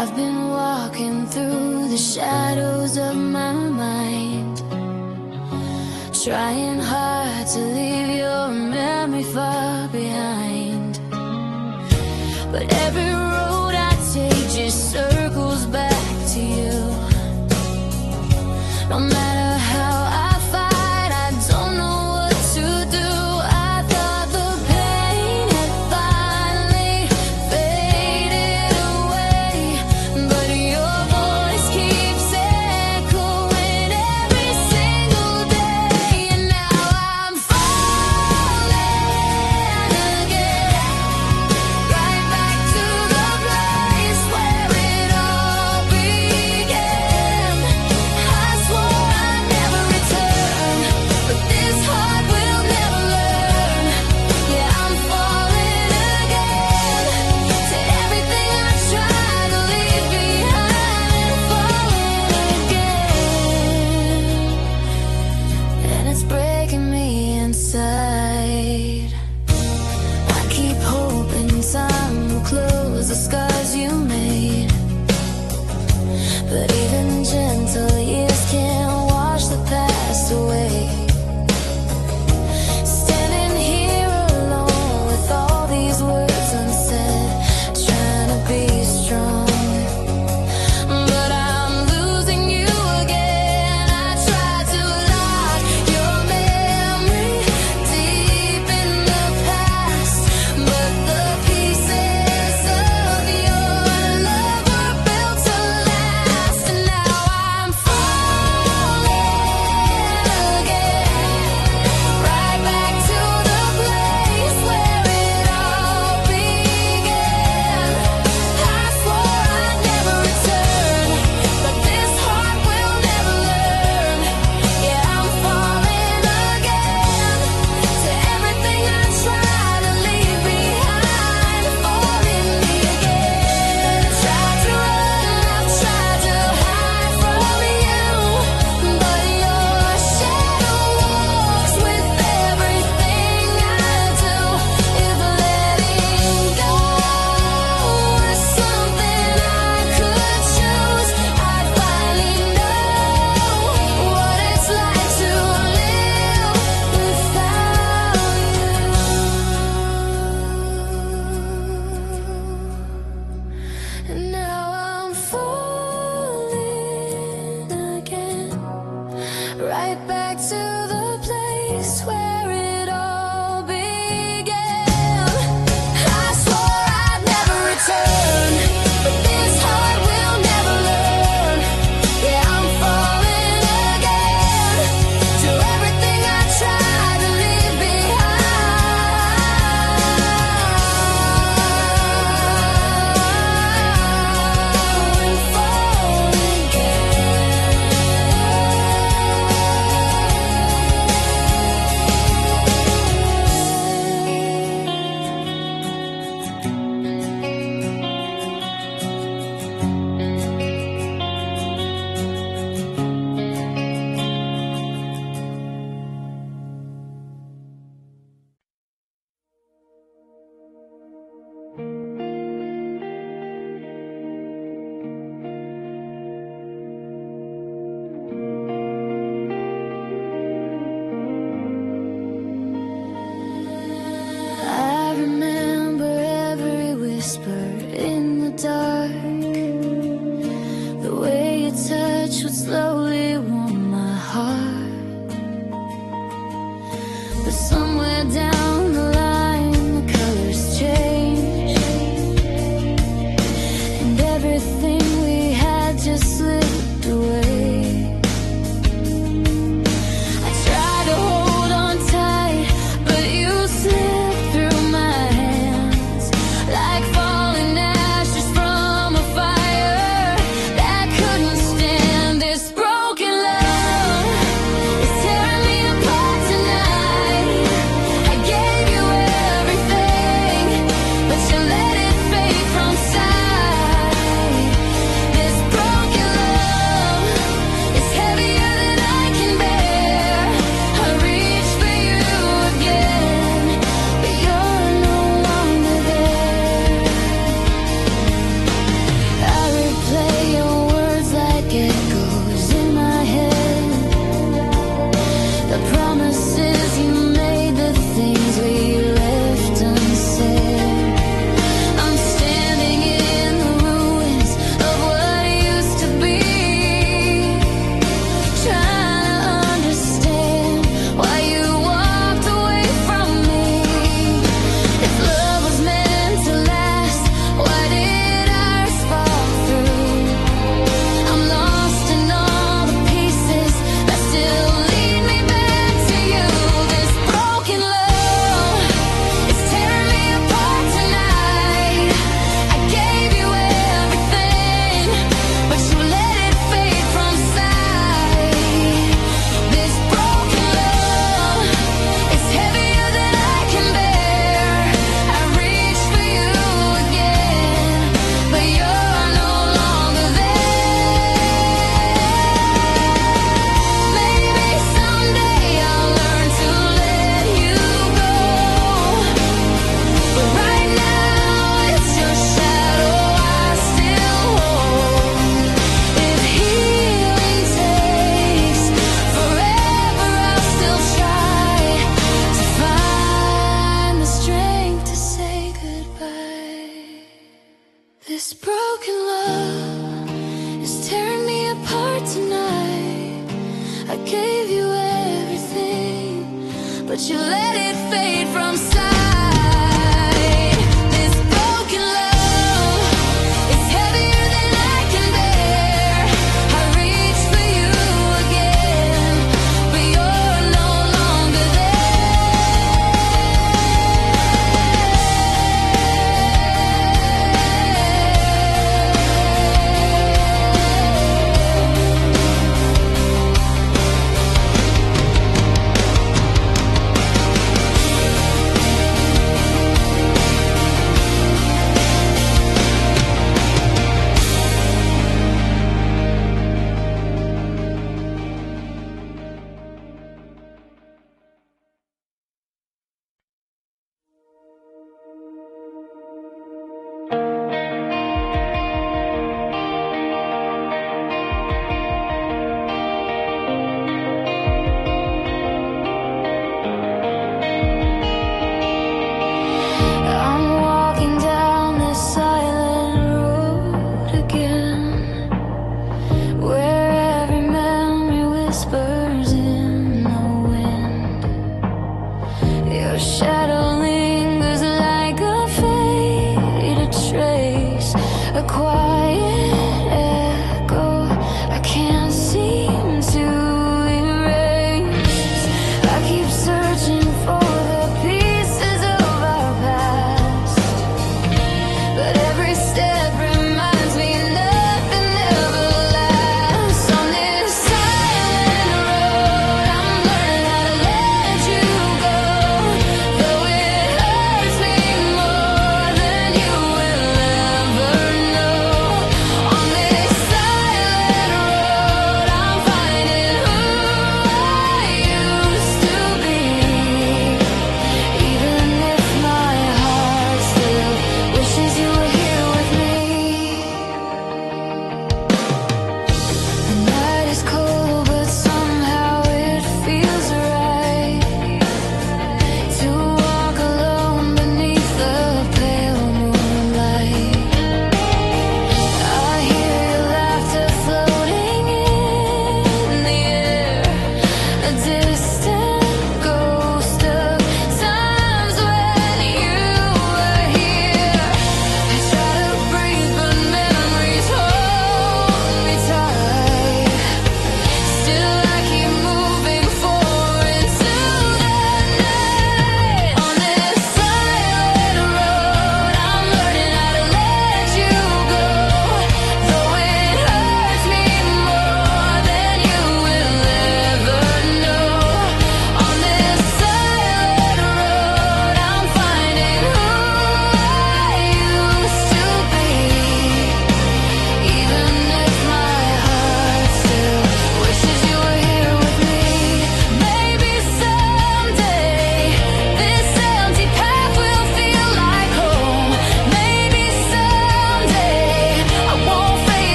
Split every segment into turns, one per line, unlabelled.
I've been walking through the shadows of my mind, trying hard to leave your memory far behind. But every road I take just circles back to you. No matter how I fight, I don't know what to do. I thought the pain had finally faded away, but your voice keeps echoing every single day. And now I'm falling again, right back to the place where it all began. I swore I'd never return, but this heart will never learn. Yeah, I'm falling again to everything I tried to leave behind, and falling again, and it's breaking me inside. I keep hoping time will close the scars you made, but even gentle years can't wash the past away. Standing here alone with all these words unsaid, trying to be strong, but I'm losing you again. I tried to lock your memory deep in the past, but the pieces of your love were built to last. And but you let it fade from sight. This broken love is heavier than I can bear. I reach for you again, but you're no longer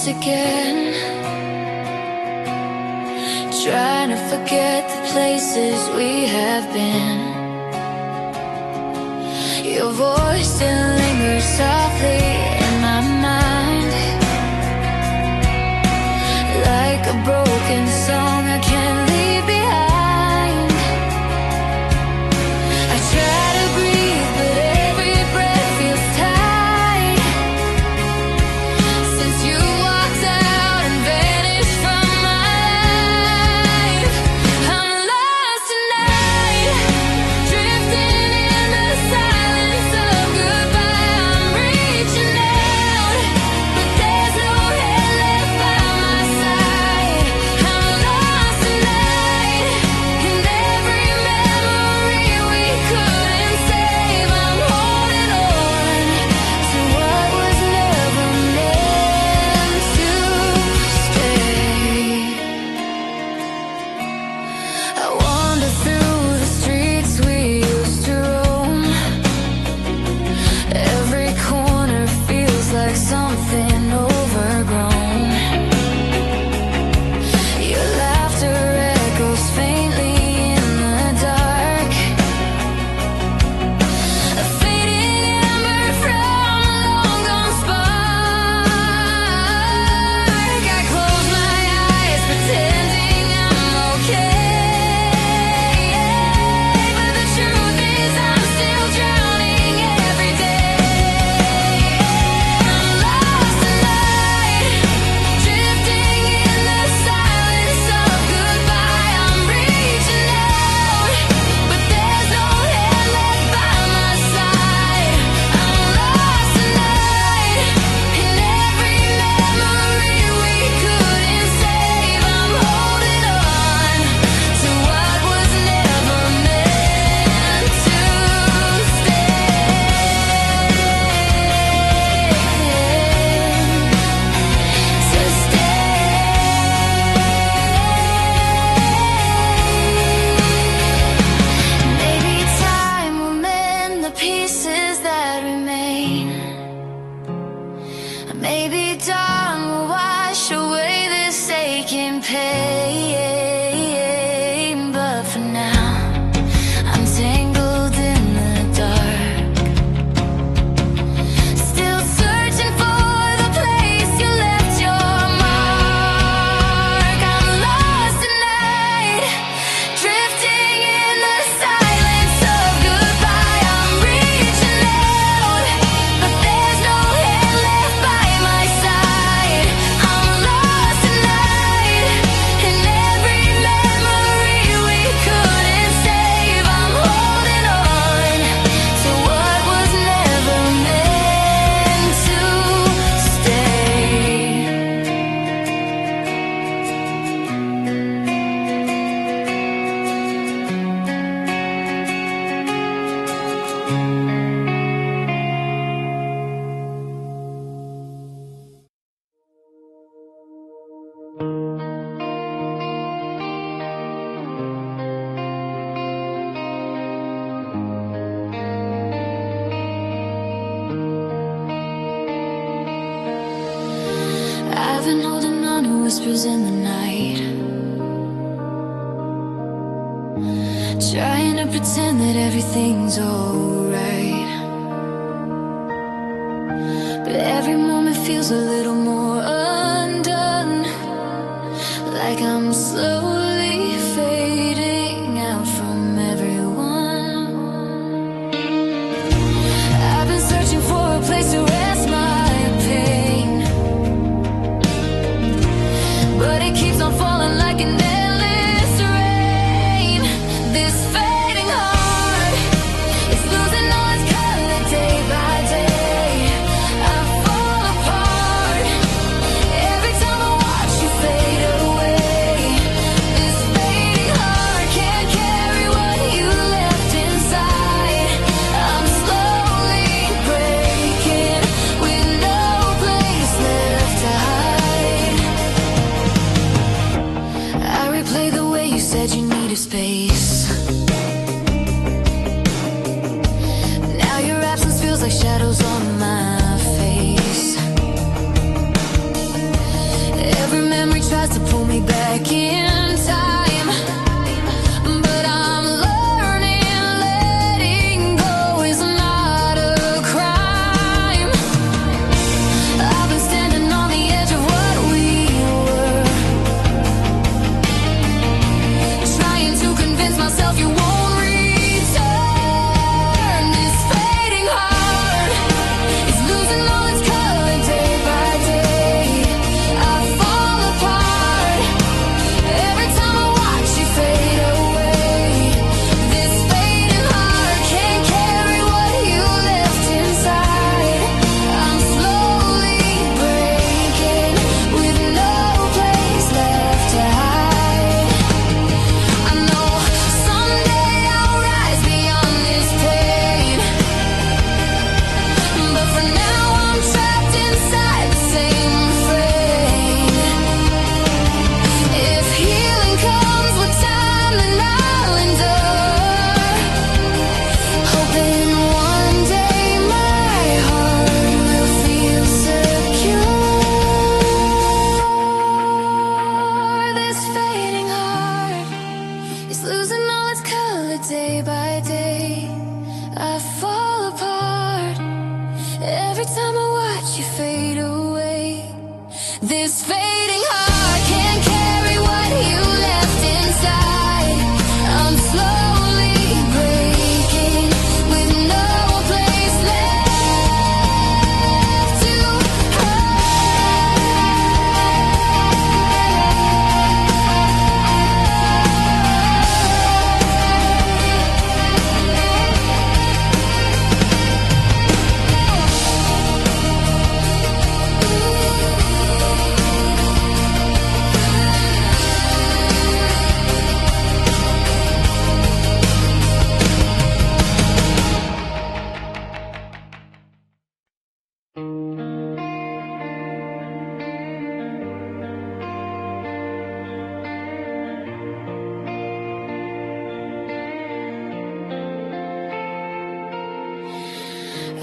again, trying to forget the places we have been. Your voice still lingers softly in my mind, like a broken whispers in the night, trying to pretend that everything's alright. But every moment feels a little more undone, like I'm slowly fading out from everyone. I've been searching for a place to rest my pain, but it keeps on falling like an endless rain. This fading heart is losing all its color day by day. I fall apart every time I watch you fade away. This fading heart can't carry what you left inside. I'm slowly breaking with no place left to hide. I replay the way you said you needed space. Now your absence feels like shadows on my face. Every memory tries to pull me back in time, but I'm learning letting go is not a crime. I've been standing on the edge of what we were, trying to convince myself you won't return. This fading heart is losing all its color day by day. I fall apart every time I watch you fade away. This fading heart can't carry what you left inside. I'm slowly breaking with no place left to hide. I know someday I'll rise beyond this pain, but for now I'm trapped inside the same frame. If healing comes with time, then I'll endure, hoping one day my heart will feel secure. This fading heart is losing all its color day by day. I fall apart every time I watch you fade away. This fading heart can't carry what you left inside. I'm slowly breaking with no place left to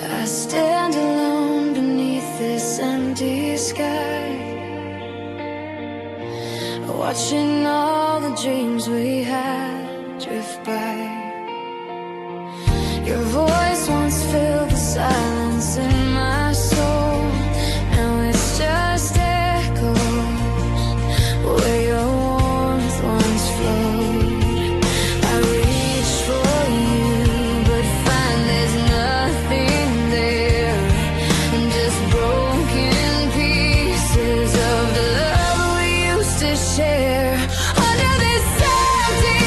I stand alone beneath this empty sky, watching all the dreams we had drift by. Your voice once filled the silence in my soul. Now it's just echoes where your warmth once flowed. I reach for you, but find there's nothing there, just broken pieces of the love we used to share. Under this empty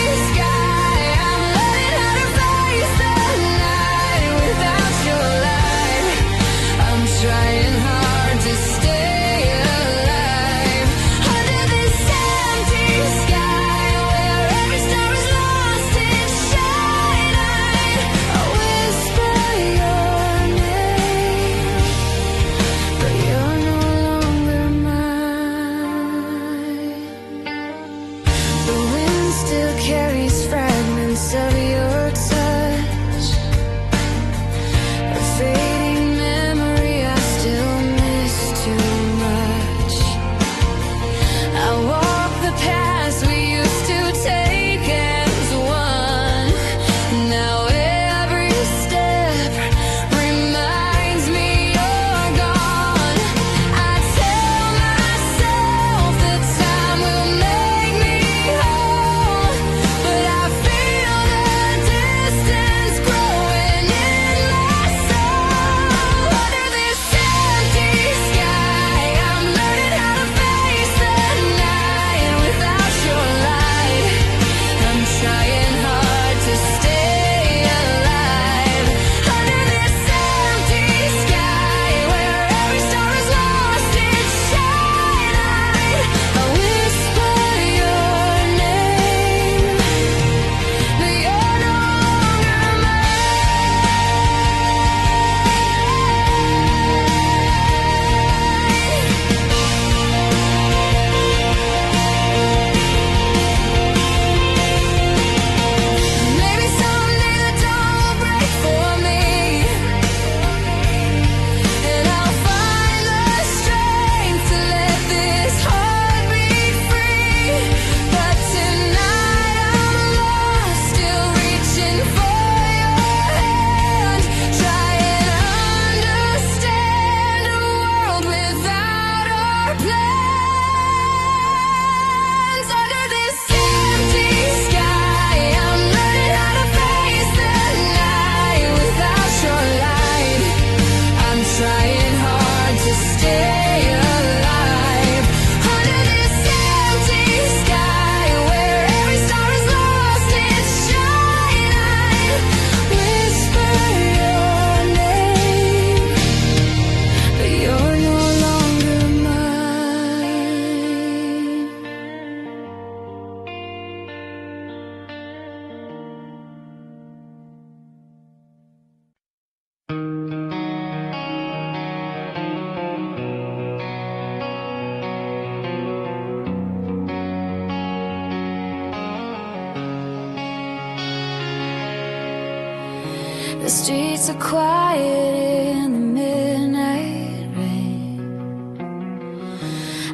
streets are quiet in the midnight rain.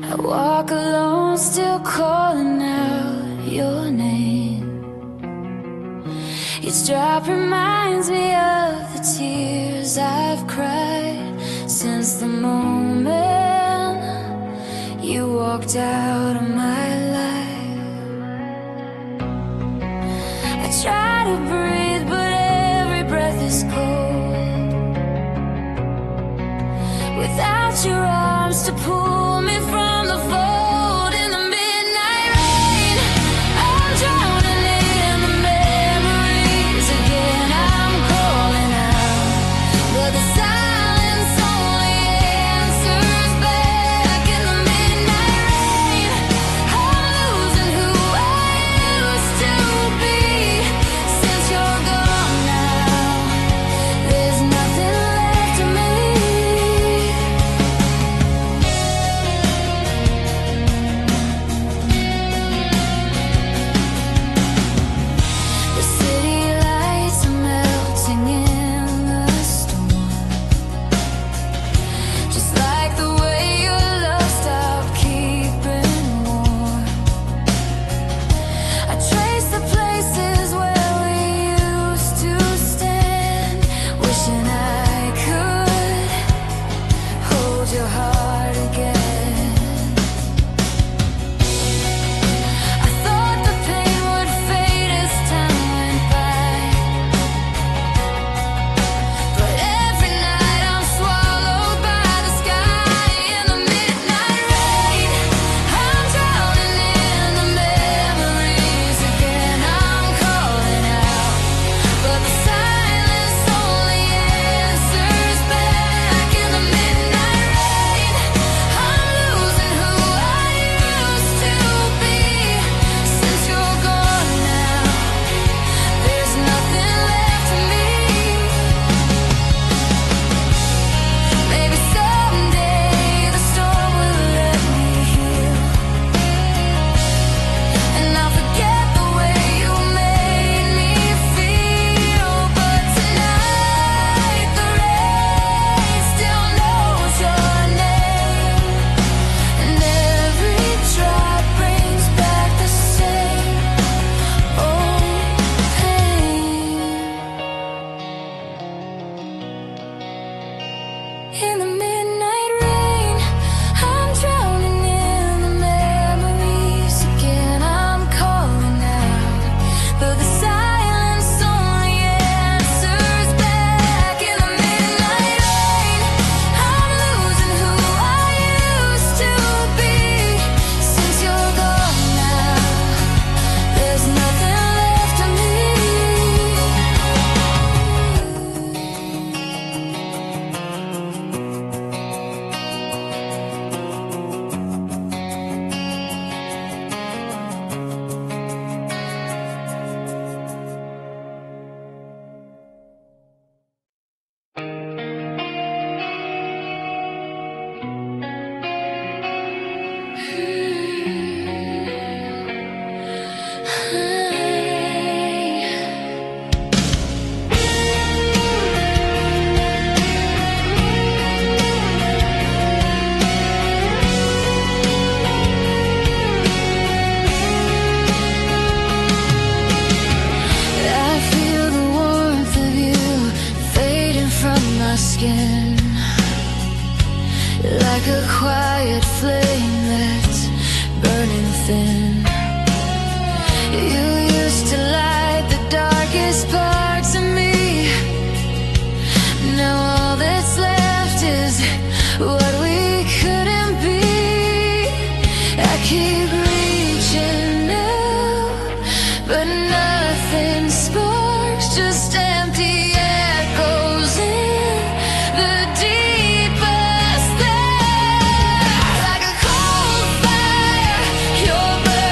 I walk alone, still calling out your name. Each drop reminds me of the tears I've cried since the moment you walked out of my life. I try to breathe, but every breath is cold. Without your arms to pull me from the fold, in the midnight rain, I'm drowning in the memories again. I'm calling out, but the silence only answers back. In the midnight rain, I'm losing who I used to be. Since you're gone now, there's nothing left of me. The city lights are melting in the storm, just like the way your love stopped keeping warm. I trace the places where we used to stand, wishing I could hold your heart again. I thought the pain would fade as time went by, but every night I'm swallowed by the sky. In the midnight rain, I'm drowning in the memories again. I'm calling out, but the silence only answers back. In the midnight rain, I'm losing who I used to be. Since you're gone now, there's nothing left of me. Maybe someday the storm will let me heal, and I'll forget the way you made me feel. But tonight the rain still knows your name, and every drop brings back the same old pain. In the midnight rain, I'm drowning in the memories again. I'm calling out, but the silence only answers back. In the midnight rain, I'm losing who I used to be. Since you're gone now, there's nothing left of me. I feel the warmth of you fading from my skin, like a quiet flame that's burning thin. You used to light the darkest parts of me. Now all that's left is what we couldn't be. I keep reaching out, but nothing sparks, just empty echoes in the deepest there. Like a cold fire, you're burning.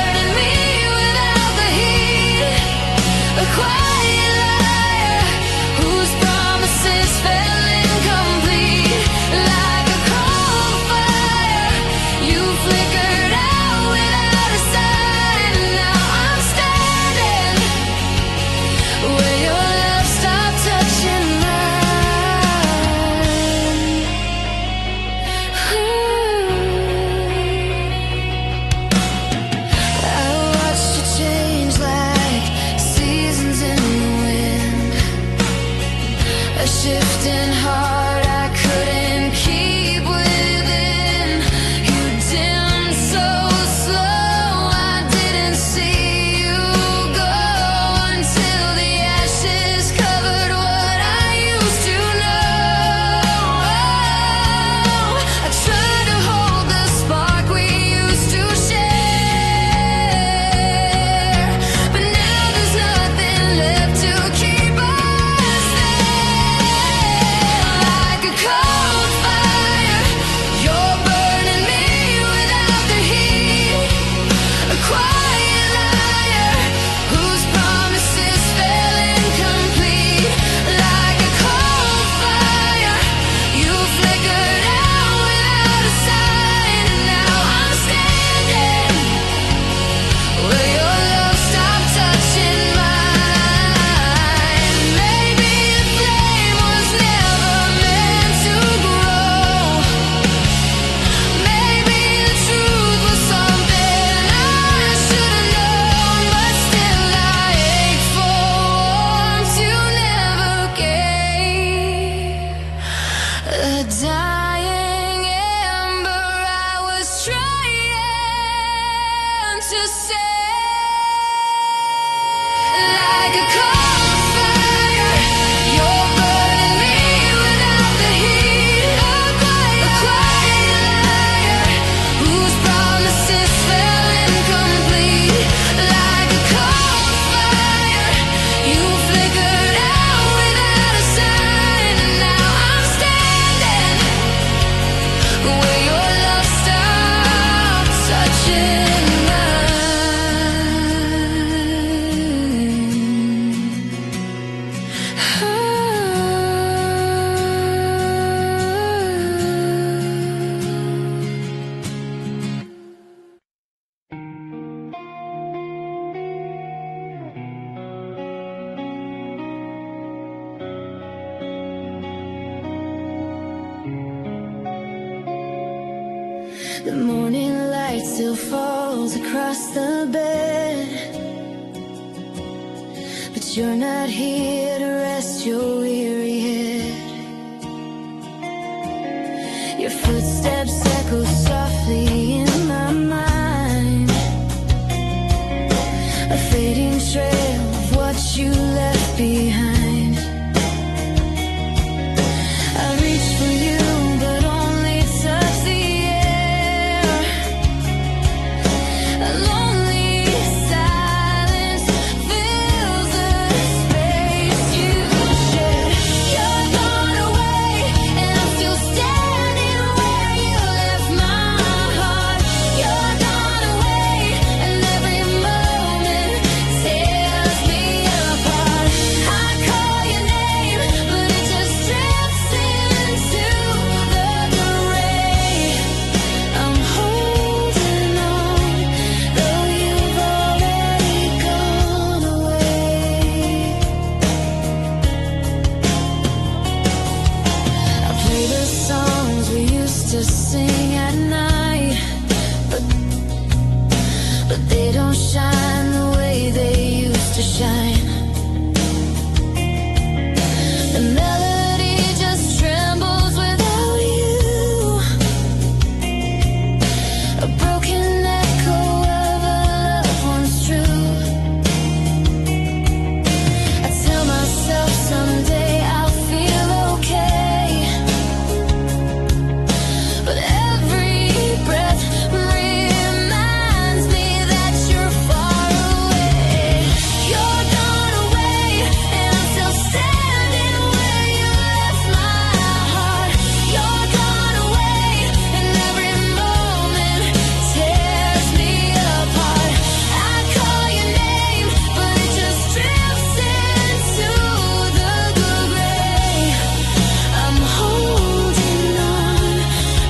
dying ember I was trying to save. Like a cold fire, you're burning me without the heat. A quiet liar whose promises fell incomplete. Like a cold fire, you flickered out without a sign. And now I'm standing where your love stopped touching The morning light still falls across the bed, but you're not here to rest your weary head. Your footsteps echo softly in my mind, a fading trail of what you left behind. I reach for you, but only touch the air. A lonely silence fills the space you share. You're gone away, and I'm still standing where you left my heart. You're gone away, and every moment tears me apart. I call your name, but it just drifts into the gray. I'm holding on, though you've already gone away. I play the songs we used to sing at night, but they don't shine the way they used to shine. The melody just trembles without you, a broken echo of a love once true. I tell myself someday I'll feel okay, but every breath reminds me that you're far away. You're gone away, and I'm still standing where you left my heart. You're gone away, and every moment tears me apart. I call your name, but it just drifts into the gray. I'm holding on,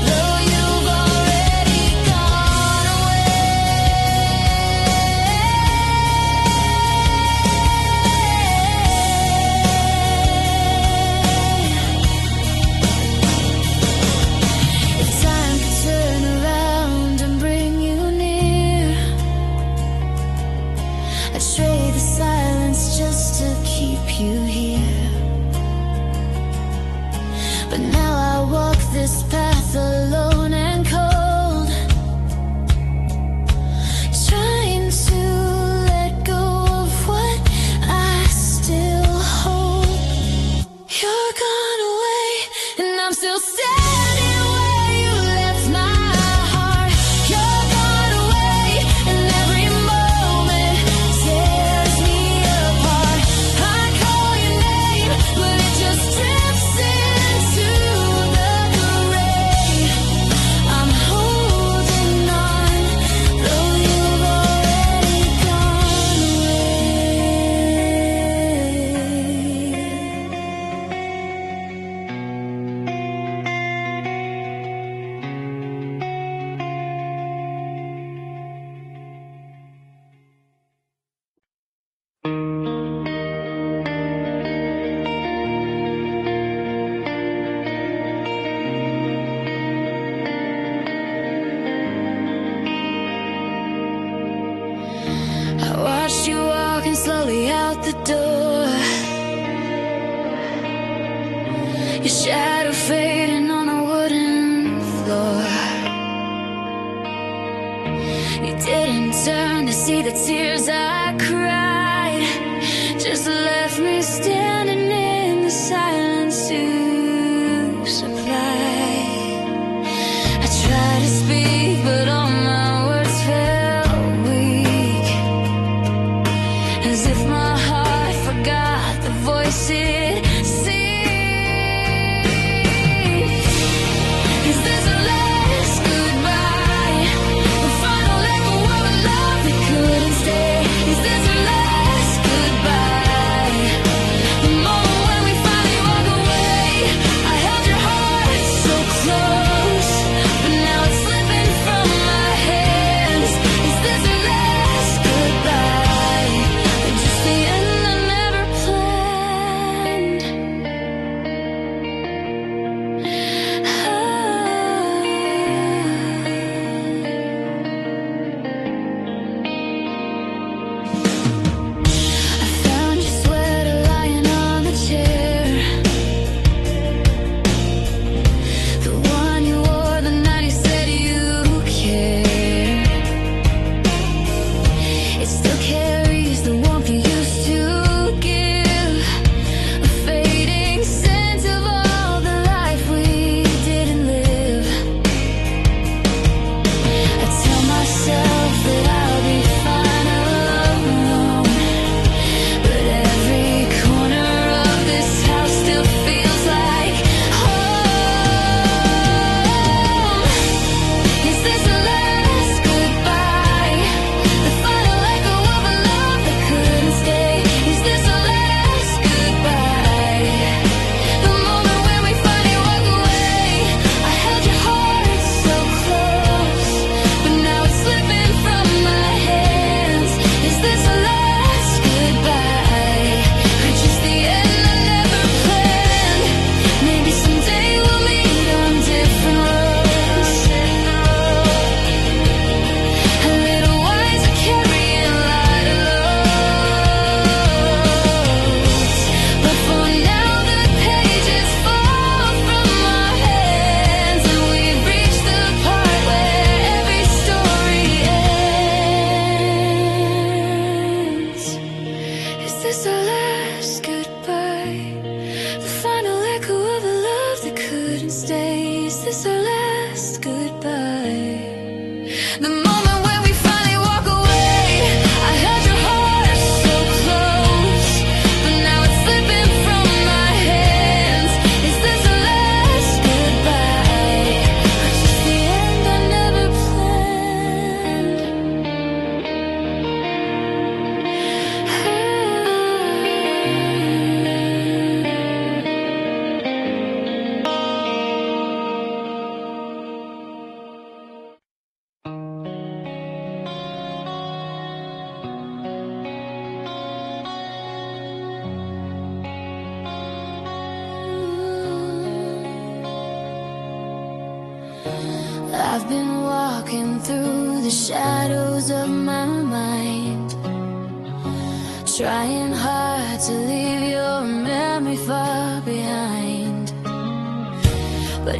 though you've already gone away. If time could turn around and bring you near, I'd trade the silence just to keep you here. But now I walk this path alone and cold, trying to let go of what I still hold. You're gone away, and I'm still standing where you left my heart. You're gone away, and every moment tears me apart. I call your name, but it just drifts into the gray. I'm holding on, though you've already gone I watched you walking slowly out the door, your shadow fading on a
tears I cried just left me standing in the silence to supply. I tried to speak, but all my words felt weak, as if my heart forgot the voice it sings. Is this the last goodbye? The final echo of a love that couldn't stay? Is this the last goodbye? The moment when we finally walk away, I held your heart so close, but now it's slipping from my hands. Is this the last goodbye, or just the end I never planned? I found your sweater lying on the chair, the one you wore the night you said you cared. It still carries the warmth you used to give, a fading sense of all the life we didn't live. I tell myself that I'll be fine alone, but every corner of this house still feels like home. Is this the last goodbye? The final echo of a love that couldn't stay? Is this the last goodbye? The moment when we finally walk away, I held your heart so close, but now it's slipping from my hands. Is this the last goodbye, or just the end I never planned? Maybe someday we'll meet on different roads, a little wiser, carrying lighter loads. But for now the pages fall from our hands, and we've reached the part where every story ends. Is this our last goodbye? The final echo of a love that couldn't stay? Is this our last goodbye? The moment when we finally walk away, I held your heart so close, but now it's slipping from my hands. Is this the last goodbye, or just the end I never planned? I've been walking through the shadows of my mind, trying hard to leave your memory far behind. But